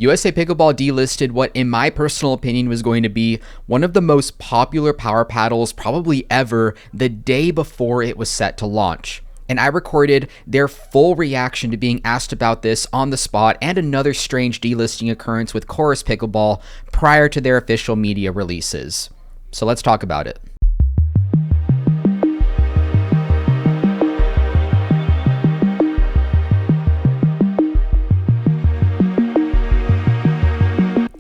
USA Pickleball delisted what, in my personal opinion, was going to be one of the most popular power paddles probably ever the day before it was set to launch. And I recorded their full reaction to being asked about this on the spot and another strange delisting occurrence with Chorus Pickleball prior to their official media releases. So let's talk about it.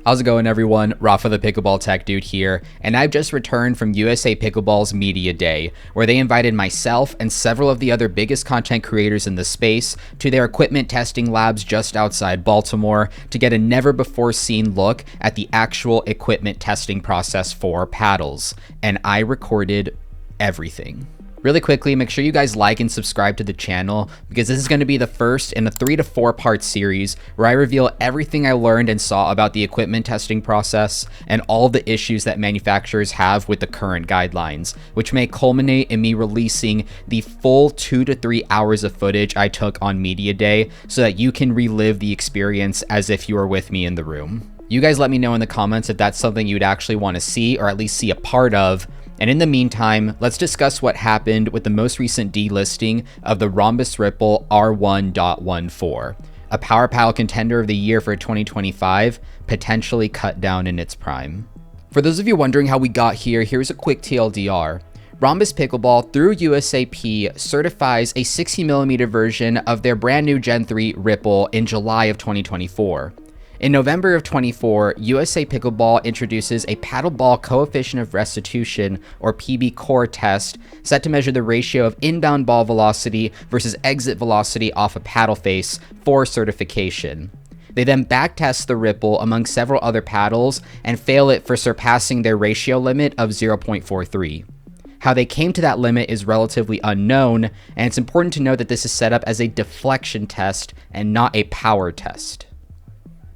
How's it going, everyone? Rafa the Pickleball Tech Dude here, and I've just returned from USA Pickleball's Media Day, where they invited myself and several of the other biggest content creators in the space to their equipment testing labs just outside Baltimore to get a never-before-seen look at the actual equipment testing process for paddles, and I recorded everything. Really quickly, make sure you guys like and subscribe to the channel because this is going to be the first in a 3 to 4 part series where I reveal everything I learned and saw about the equipment testing process and all the issues that manufacturers have with the current guidelines, which may culminate in me releasing the full 2 to 3 hours of footage I took on Media Day so that you can relive the experience as if you were with me in the room. You guys let me know in the comments if that's something you'd actually want to see or at least see a part of. And in the meantime, let's discuss what happened with the most recent delisting of the Ronbus Ripple R1.14, a power paddle contender of the year for 2025, potentially cut down in its prime. For those of you wondering how we got here, here's a quick TLDR. Ronbus Pickleball, through USAP, certifies a 60mm version of their brand new Gen 3 Ripple in July of 2024. In November of 24, USA Pickleball introduces a paddleball coefficient of restitution, or PB core test, set to measure the ratio of inbound ball velocity versus exit velocity off a paddle face for certification. They then backtest the Ripple among several other paddles and fail it for surpassing their ratio limit of 0.43. How they came to that limit is relatively unknown, and it's important to note that this is set up as a deflection test and not a power test.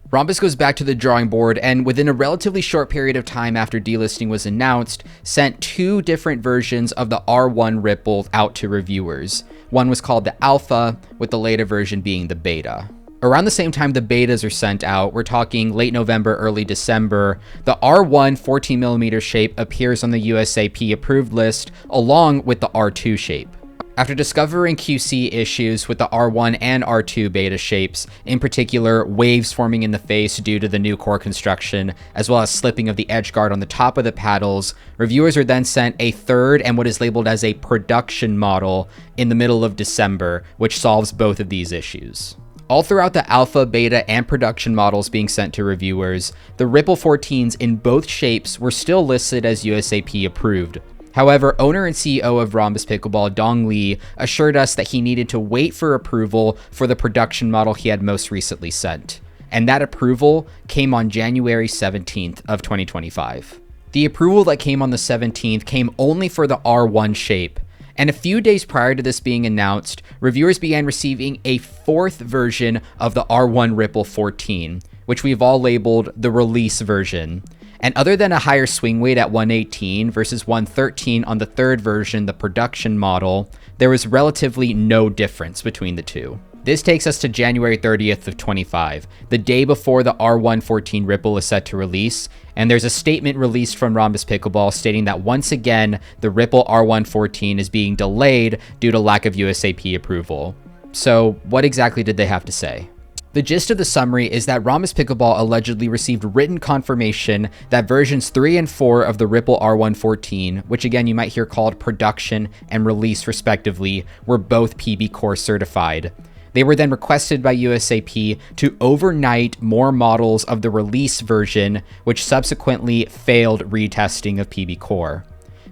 Ronbus goes back to the drawing board and within a relatively short period of time after delisting was announced, sent 2 different versions of the R1 Ripple out to reviewers. One was called the Alpha, with the later version being the Beta. Around the same time the betas are sent out, we're talking late November, early December, the R1 14mm shape appears on the USAP approved list along with the R2 shape. After discovering QC issues with the R1 and R2 beta shapes, in particular waves forming in the face due to the new core construction, as well as slipping of the edge guard on the top of the paddles, reviewers are then sent a third and what is labeled as a production model in the middle of December, which solves both of these issues. All throughout the alpha, beta, and production models being sent to reviewers, the Ripple 14s in both shapes were still listed as USAP approved. However, owner and CEO of Ronbus Pickleball, Dong Lee, assured us that he needed to wait for approval for the production model he had most recently sent. And that approval came on January 17th of 2025. The approval that came on the 17th came only for the R1 shape. And a few days prior to this being announced, reviewers began receiving a 4th version of the R1 Ripple 14, which we've all labeled the release version. And other than a higher swing weight at 118 versus 113 on the 3rd version, the production model, there was relatively no difference between the two. This takes us to January 30th of 25, the day before the R114 Ripple is set to release, and there's a statement released from Ronbus Pickleball stating that once again, the Ripple R114 is being delayed due to lack of USAP approval. So what exactly did they have to say? The gist of the summary is that Ronbus Pickleball allegedly received written confirmation that versions 3 and 4 of the Ripple R114, which again you might hear called production and release respectively, were both PB Core certified. They were then requested by USAP to overnight more models of the release version, which subsequently failed retesting of PB Core.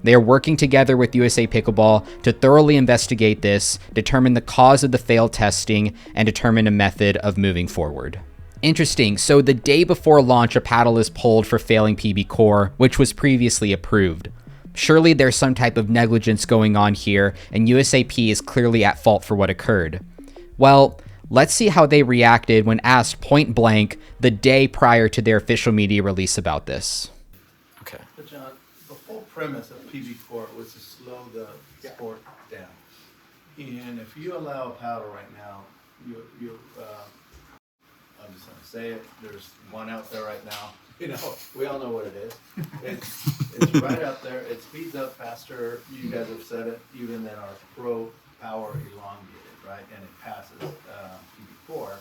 They are working together with USA Pickleball to thoroughly investigate this, determine the cause of the failed testing, and determine a method of moving forward. Interesting, so the day before launch, a paddle is pulled for failing PB Core, which was previously approved. Surely there's some type of negligence going on here, and USAP is clearly at fault for what occurred. Well, let's see how they reacted when asked point blank the day prior to their official media release about this. Okay. But John, the whole premise of PB Core was to slow the sport down. And if you allow a paddle right now, you I'm just gonna say it, there's one out there right now, you know, we all know what it is. It's right out there, it speeds up faster, you guys have said it, even than our Pro Power Elongated, right, and it passes PB4.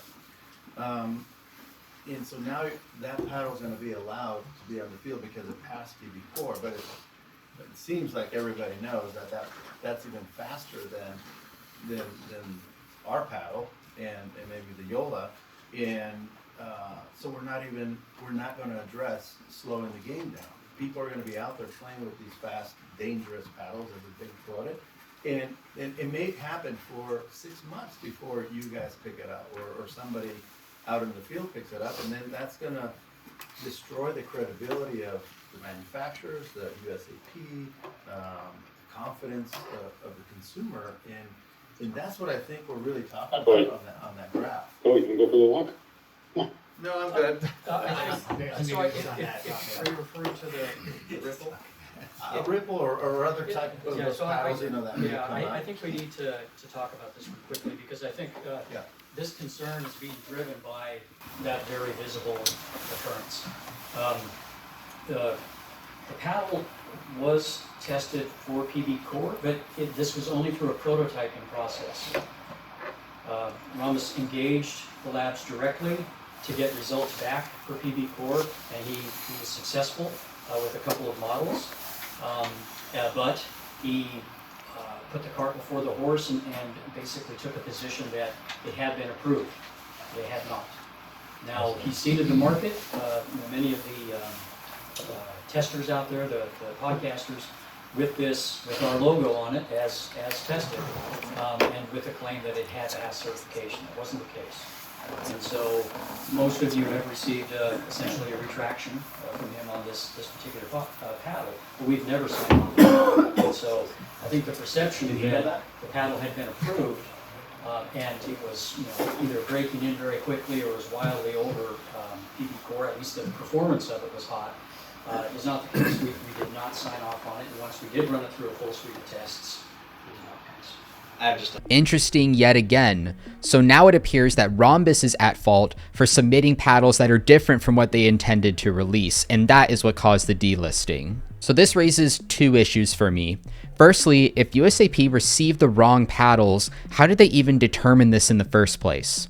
And so now that paddle's gonna be allowed to be on the field because it passed PB4, but it seems like everybody knows that that's even faster than our paddle and maybe the JOOLA, and so we're not going to address slowing the game down. People are going to be out there playing with these fast, dangerous paddles, as the big quote it, and it may happen for 6 months before you guys pick it up, or somebody out in the field picks it up, and then that's going to destroy the credibility of the manufacturers, the USAP, confidence of the consumer, and that's what I think we're really talking about on that graph. Oh, you can go for the walk? No, I'm good. So are you referring to the Ripple? A Ripple or other type of Yeah, so paddles, you know, that may come I up. think we need to talk about this one quickly, because I think Yeah. this concern is being driven by that very visible occurrence. The paddle was tested for PB core, but this was only through a prototyping process. Ronbus engaged the labs directly to get results back for PB core, and he was successful with a couple of models, but he put the cart before the horse and basically took a position that it had been approved. They had not. Now, he seeded the market. Many of the testers out there, the podcasters, with our logo on it as tested, and with the claim that it had passed certification. That wasn't the case. And so most of you have received essentially a retraction from him on this particular paddle, but we've never signed on. And so I think the perception that the paddle had been approved and it was either breaking in very quickly or was wildly over PB core, at least the performance of it was hot, is not the case. We did not sign off on it, and once we did run it through a full suite of tests, it did not pass. Interesting yet again. So now it appears that Ronbus is at fault for submitting paddles that are different from what they intended to release, and that is what caused the delisting. So this raises two issues for me. Firstly, if USAP received the wrong paddles, how did they even determine this in the first place?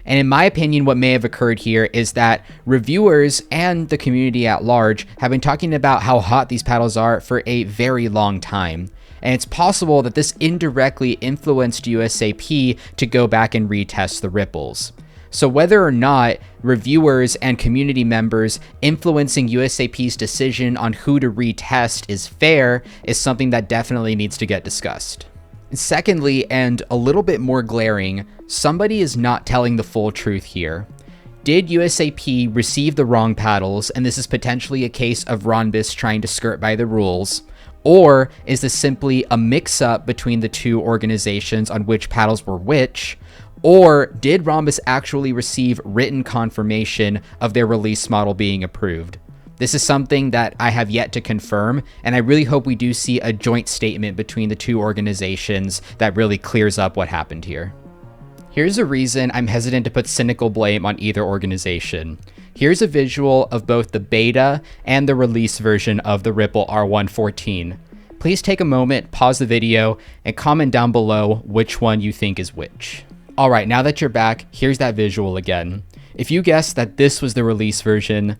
And in my opinion, what may have occurred here is that reviewers and the community at large have been talking about how hot these paddles are for a very long time. And it's possible that this indirectly influenced USAP to go back and retest the Ripples. So whether or not reviewers and community members influencing USAP's decision on who to retest is fair is something that definitely needs to get discussed. Secondly, and a little bit more glaring, somebody is not telling the full truth here. Did USAP receive the wrong paddles, and this is potentially a case of Ronbus trying to skirt by the rules? Or is this simply a mix-up between the two organizations on which paddles were which? Or did Ronbus actually receive written confirmation of their release model being approved? This is something that I have yet to confirm, and I really hope we do see a joint statement between the two organizations that really clears up what happened here. Here's a reason I'm hesitant to put cynical blame on either organization. Here's a visual of both the beta and the release version of the Ripple R114. Please take a moment, pause the video, and comment down below which one you think is which. Alright, now that you're back, here's that visual again. If you guessed that this was the release version,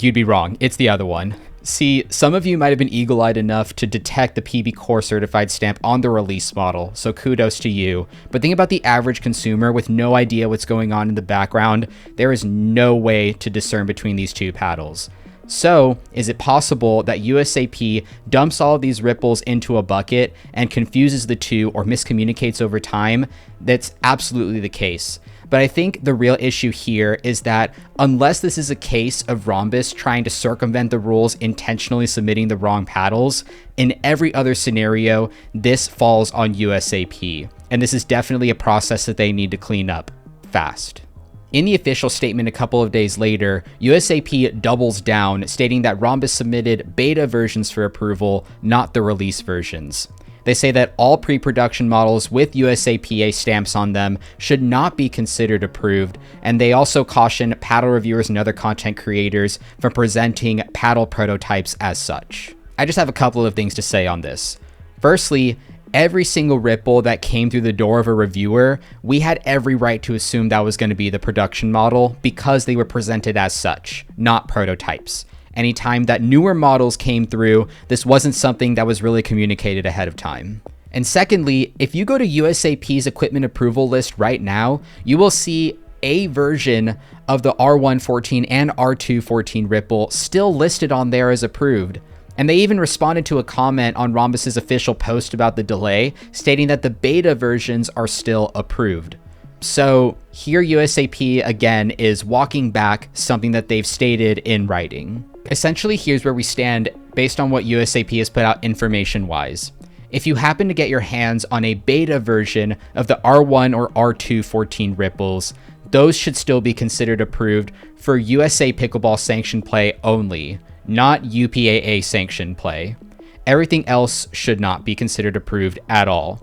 you'd be wrong. It's the other one. See, some of you might have been eagle-eyed enough to detect the PB Core certified stamp on the release model, so kudos to you. But think about the average consumer with no idea what's going on in the background. There is no way to discern between these two paddles. So, is it possible that USAP dumps all of these ripples into a bucket and confuses the two or miscommunicates over time? That's absolutely the case. But I think the real issue here is that unless this is a case of Ronbus trying to circumvent the rules, intentionally submitting the wrong paddles, in every other scenario, this falls on USAP. And this is definitely a process that they need to clean up fast. In the official statement a couple of days later, USAP doubles down, stating that Ronbus submitted beta versions for approval, not the release versions. They say that all pre-production models with USAPA stamps on them should not be considered approved, and they also caution paddle reviewers and other content creators from presenting paddle prototypes as such. I just have a couple of things to say on this. Firstly, every single Ripple that came through the door of a reviewer, we had every right to assume that was going to be the production model because they were presented as such, not prototypes. Anytime that newer models came through, this wasn't something that was really communicated ahead of time. And secondly, if you go to USAP's equipment approval list right now, you will see a version of the R114 and R214 Ripple still listed on there as approved. And they even responded to a comment on Ronbus's official post about the delay, stating that the beta versions are still approved. So here USAP again is walking back something that they've stated in writing. Essentially, here's where we stand based on what USAP has put out information-wise. If you happen to get your hands on a beta version of the R1 or R214 Ripples, those should still be considered approved for USA Pickleball sanctioned play only, not UPAA sanctioned play. Everything else should not be considered approved at all.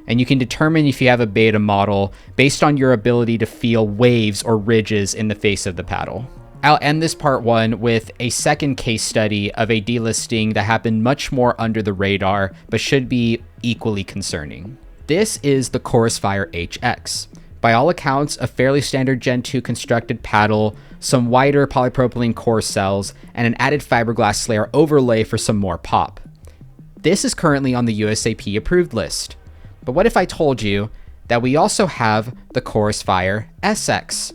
And you can determine if you have a beta model based on your ability to feel waves or ridges in the face of the paddle. I'll end this part one with a second case study of a delisting that happened much more under the radar, but should be equally concerning. This is the Chorus Fire HX. By all accounts, a fairly standard Gen 2 constructed paddle, some wider polypropylene core cells, and an added fiberglass layer overlay for some more pop. This is currently on the USAP approved list. But what if I told you that we also have the Chorus Fire SX?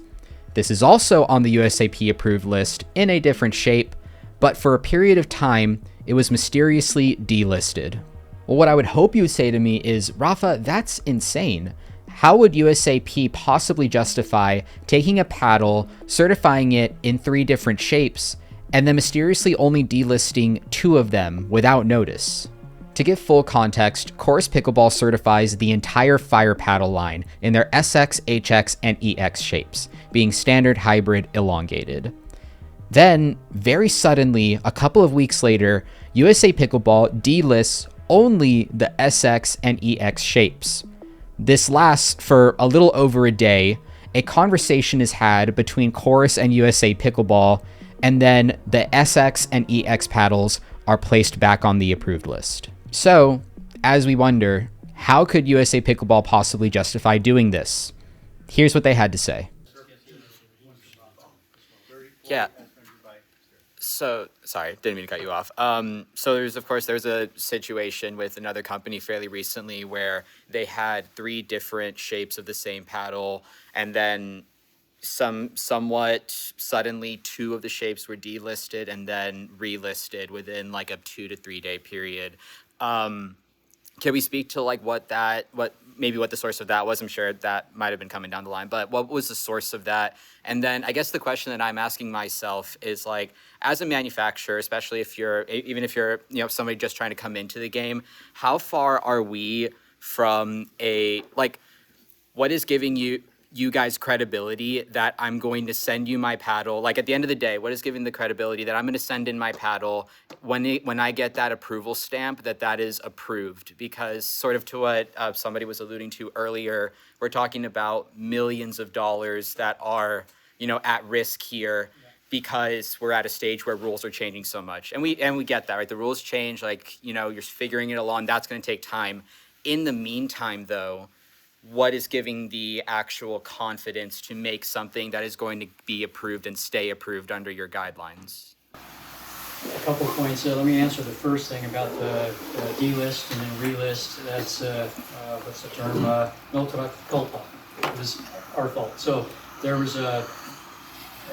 This is also on the USAP approved list in a different shape, but for a period of time, it was mysteriously delisted. Well, what I would hope you would say to me is, Rafa, that's insane. How would USAP possibly justify taking a paddle, certifying it in 3 different shapes, and then mysteriously only delisting 2 of them without notice? To give full context, Chorus Pickleball certifies the entire Fire paddle line in their SX, HX, and EX shapes, being standard, hybrid, elongated. Then, very suddenly, a couple of weeks later, USA Pickleball delists only the SX and EX shapes. This lasts for a little over a day. A conversation is had between Chorus and USA Pickleball, and then the SX and EX paddles are placed back on the approved list. So, as we wonder, how could USA Pickleball possibly justify doing this? Here's what they had to say. Yeah. So, sorry, didn't mean to cut you off. So there's a situation with another company fairly recently where they had 3 different shapes of the same paddle, and then somewhat suddenly 2 of the shapes were delisted and then relisted within like a 2 to 3 day period. Can we speak to like what the source of that was? I'm sure that might have been coming down the line, but what was the source of that? And then I guess the question that I'm asking myself is, like, as a manufacturer, especially if you're somebody just trying to come into the game, how far are we from what is giving you guys credibility that I'm going to send you my paddle? Like, at the end of the day, what is giving the credibility that I'm going to send in my paddle when I get that approval stamp that is approved? Because sort of to what somebody was alluding to earlier, we're talking about millions of dollars that are, at risk here because we're at a stage where rules are changing so much. And we get that, right? The rules change, you're figuring it along. That's going to take time. In the meantime, though, what is giving the actual confidence to make something that is going to be approved and stay approved under your guidelines? A couple of points. Let me answer the first thing about the delist and then relist. That's, what's the term? Nota culpa. It was our fault. So there was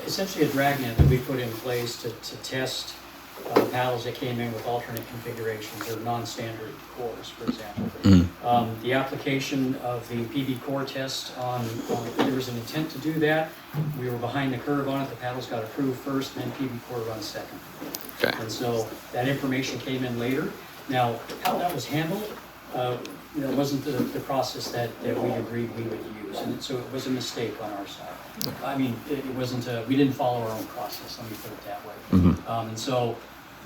essentially a dragnet that we put in place to test paddles that came in with alternate configurations or non-standard cores, for example. The application of the PB core test there was an intent to do that. We were behind the curve on it. The paddles got approved first, then PB core run second. Okay. And so that information came in later. Now, how that was handled, it wasn't the process that we agreed we would use, and so it was a mistake on our side. I mean, it wasn't we didn't follow our own process. Let me put it that way. And so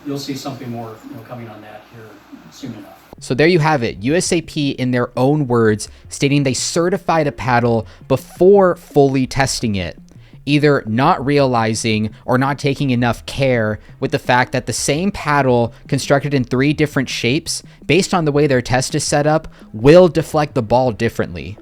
you'll see something more coming on that here soon enough. So there you have it, USAP in their own words stating they certified a paddle before fully testing it, either not realizing or not taking enough care with the fact that the same paddle constructed in 3 different shapes, based on the way their test is set up, will deflect the ball differently.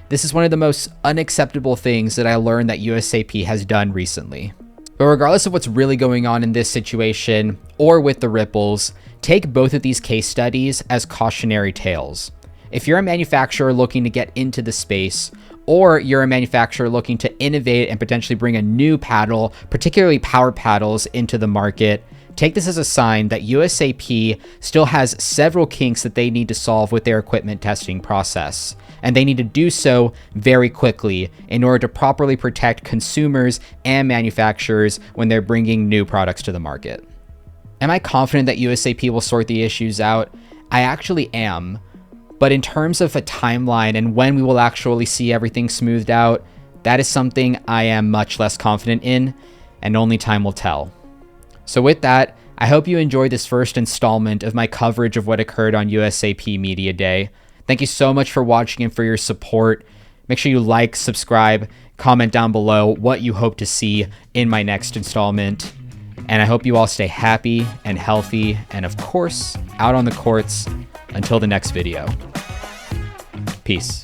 This is one of the most unacceptable things that I learned that USAP has done recently. But regardless of what's really going on in this situation or with the Ripples, take both of these case studies as cautionary tales. If you're a manufacturer looking to get into the space, or you're a manufacturer looking to innovate and potentially bring a new paddle, particularly power paddles, into the market, take this as a sign that USAP still has several kinks that they need to solve with their equipment testing process. And they need to do so very quickly in order to properly protect consumers and manufacturers when they're bringing new products to the market. Am I confident that USAP will sort the issues out? I actually am. But in terms of a timeline and when we will actually see everything smoothed out, that is something I am much less confident in, and only time will tell. So with that, I hope you enjoyed this first installment of my coverage of what occurred on USAP Media Day. Thank you so much for watching and for your support. Make sure you like, subscribe, comment down below what you hope to see in my next installment. And I hope you all stay happy and healthy, and of course, out on the courts. Until the next video. Peace.